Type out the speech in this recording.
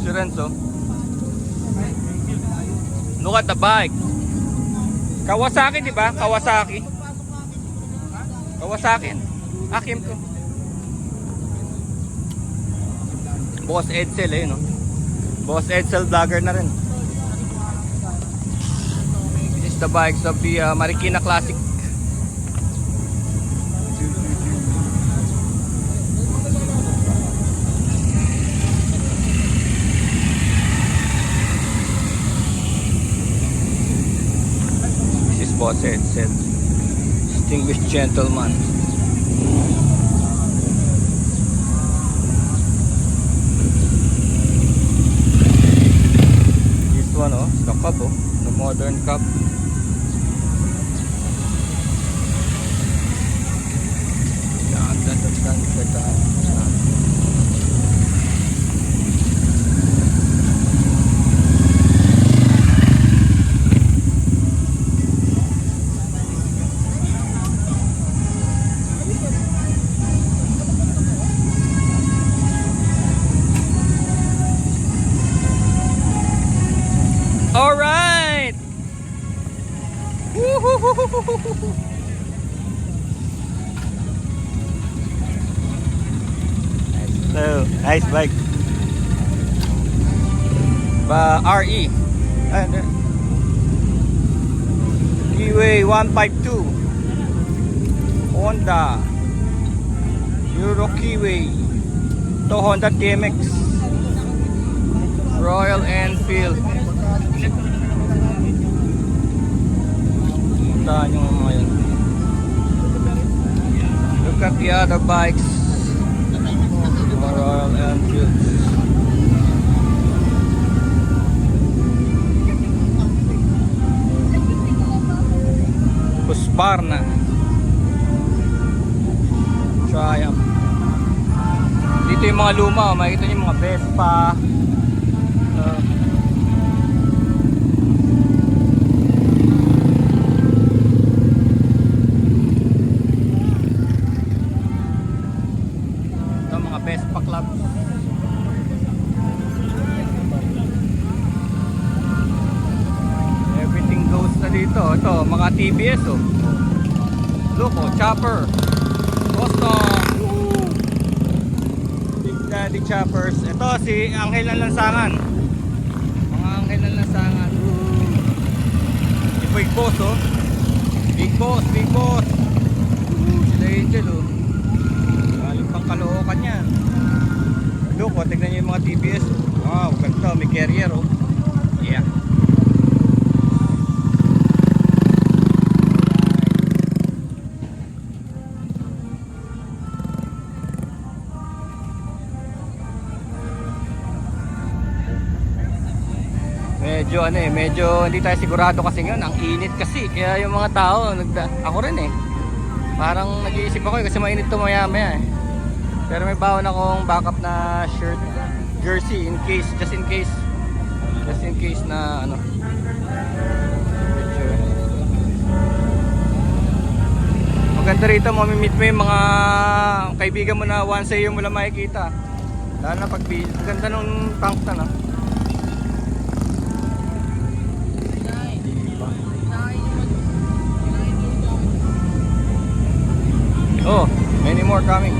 Si Renzo. Look at the bike. Kawasaki, di ba? Kawasaki. Kawasaki. Akim ko. Boss Edsel eh, no? Boss Edsel vlogger na rin. This is the bikes of the Marikina Classic. This is Boss Edsel. Distinguished gentleman. Ano, the Cub, oh, the modern Cub. All right. Nice bike. RE. Keyway 152. Honda. Euro Keyway. To Honda TMX. Royal Enfield. Puntahan yung mga yun. Look at the other bikes. Royal Enfield. Husqvarna. Triumph. Dito yung mga luma, makikita nyo yung mga Vespa. Vespa Club. Everything goes na dito. Ito, mga TBS, oh. Look, oh, Chopper. Custom. Big Daddy Choppers. Ito, si Angel ng Lansangan. Mga Angel ng Lansangan. Si Big Boss, oh. Big Boss, Big Boss. Sila Angel, oh. Galing pang Caloocan yan. Look, oh, tignan nyo yung mga TBS. Wow, ganda, may carrier, oh. Yeah. Medyo ano eh, medyo hindi tayo sigurado kasi ngayon, ang init kasi. Kaya yung mga tao, ako rin eh. Parang nag-iisip ako eh, kasi mainit to maya maya eh. Pero may bawon akong backup na shirt, jersey in case, just in case na ano. Maganda rito, mamimit mo yung mga kaibigan mo na once a year mo lang makikita. Lalo na pag ganda nung tank na, no? Oh, many more coming.